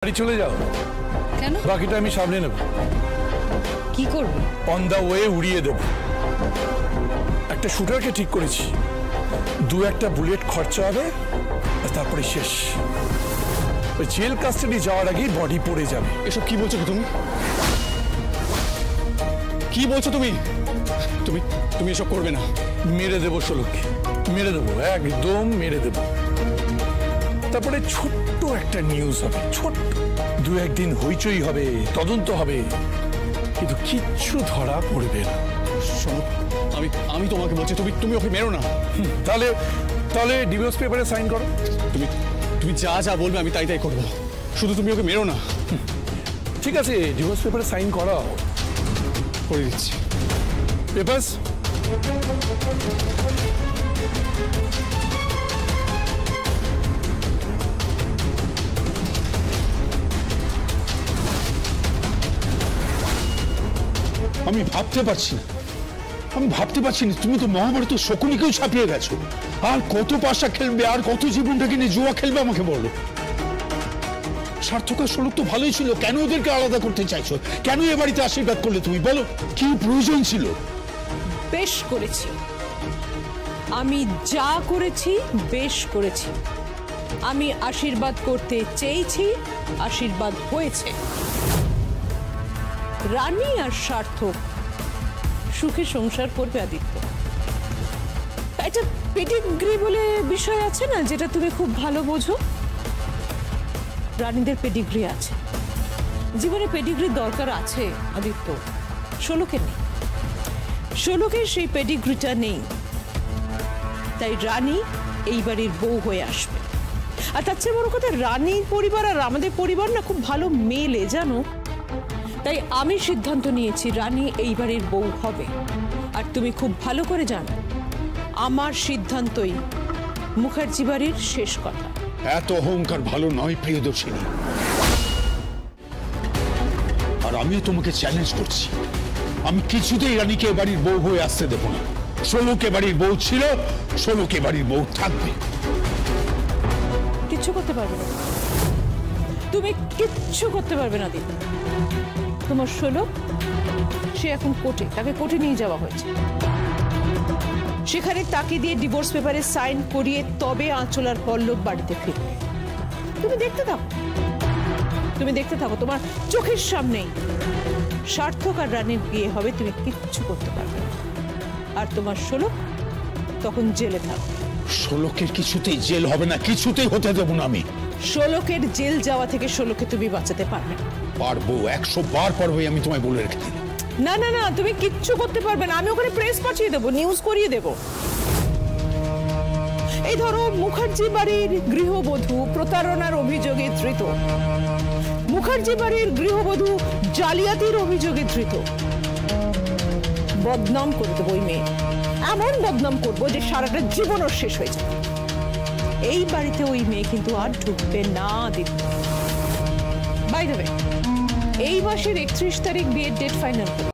বাড়ি চলে যাও। কেন? বাকিটা আমি সামনে নেব। কি করব? অন দা ওয়ে উড়িয়ে দেব। একটা শুটারকে ঠিক করেছি, দু একটা বুলেট খরচা হবে আর তারপরে শেষ। ওই জেল কাস্টাডি যাওয়ার আগেই বডি পড়ে যাবে। এসব কি বলছো তুমি? কি বলছো তুমি? তুমি তুমি এসব করবে না। মেরে দেবো ষোলোকে, মেরে দেবো, একদম মেরে দেবো। তারপরে ছোট্ট একটা নিউজ হবে, ছোট্ট দু একদিন হইচই হবে, তদন্ত হবে, কিন্তু কিচ্ছু ধরা পড়বে না। শোনো, আমি আমি তোমাকে বলছি, তুমি তুমি ওকে মেরো না। তাহলে তাহলে ডিভোর্স পেপারে সাইন করো। তুমি তুমি যা যা বলবে আমি তাই তাই করবো, শুধু তুমি ওকে মেরো না। ঠিক আছে, ডিভোর্স পেপারে সাইন করাও, করে দিচ্ছি। পেপারস আমি ভাবতে পারছি না, তুমি তো মহাভারত শকুনিকেও ছাপিয়ে গেছো। আর কত পাশা খেলবে, আর কত জীবনটাকে নিয়ে জুয়া খেলবে আমাকে বলো। সার্থক আর শোলক তো ভালোই ছিল, কেন ওদেরকে আলাদা করতে চাইছো? কেন এ বাড়িতে আশীর্বাদ করলে তুমি বলো? কি প্রয়োজন ছিল? বেশ করেছি, আমি যা করেছি বেশ করেছি। আমি আশীর্বাদ করতে চেয়েছি, আশীর্বাদ হয়েছে। রানী আর সার্থক সুখে সংসার করবে আদিত্য। একটা পেডিগ্রি বলে বিষয় আছে না, যেটা তুমি খুব ভালো বোঝো। রানীদের পেডিগ্রি আছে, জীবনে পেডিগ্রির দরকার আছে আদিত্য, ষোলকের নেই। ষোলকের সেই পেডিগ্রিটা নেই, তাই রানী এই বাড়ির বউ হয়ে আসবে। আর তার চেয়ে বড় কথা, রানীর পরিবার আর আমাদের পরিবার না খুব ভালো মেলে, জানো। তাই আমি সিদ্ধান্ত নিয়েছি রানী এই বাড়ির বউ হবে। আর তুমি খুব ভালো করে জানো, আমার সিদ্ধান্তই মুখার্জি বাড়ির শেষ কথা। এত অহংকার ভালো নয় প্রিয়দর্শিনী। আর আমিও তোমাকে চ্যালেঞ্জ করছি, আমি কিছুতেই রানীকে এ বাড়ির বউ হয়ে আসতে দেবো না। ষোলকে বাড়ির বউ ছিল, ষোলকে বাড়ির বউ থাকবে। কিচ্ছু করতে পারবে না তুমি, কিচ্ছু করতে পারবে না দিদি। তোমার ষোলক, সে এখন কোর্টে, তাকে কোর্টে নিয়ে যাওয়া হয়েছে। সেখানে তাকে দিয়ে ডিভোর্স পেপারে সাইন করিয়ে তবে আঁচল আর পল্লব বাড়িতে ফিরবে। তুমি দেখতে থাকো, তুমি দেখতে থাকো, তোমার চোখের সামনেই সার্থক আর রানীর বিয়ে হবে, তুমি কিচ্ছু করতে পারবে না। আর তোমার ষোলক তখন জেলে থাকবে। ষোলকের কিছুতেই জেল হবে না, কিছুতেই হতে দেবো না আমি। ষোলকের জেল যাওয়া থেকে ষোলকে তুমি বাঁচাতে পারবে না। পারবো, 100 বার পারবো, আমি তোমায় বলে রেখে দিই। না না না, তুমি কিচ্ছু করতে পারবে না। আমি ওখানে প্রেস পাঠিয়ে দেবো, নিউজ করিয়ে দেবো। এই ধরো, মুখার্জি বাড়ির গৃহবধূ প্রতারণার অভিযোগে ধৃত, মুখার্জি বাড়ির গৃহবধূ জালিয়াতির অভিযোগে ধৃত। বদনাম করে দেবো ওই মেয়ে, এমন বদনাম করবো যে সারাটা জীবন ওর শেষ হয়ে যাবে। এই বাড়িতে ওই মেয়ে কিন্তু আর ঢুকবে না দিদি। বাই দ্য ওয়ে, এই মাসের 31 তারিখ বিয়ের ডেট ফাইনাল করে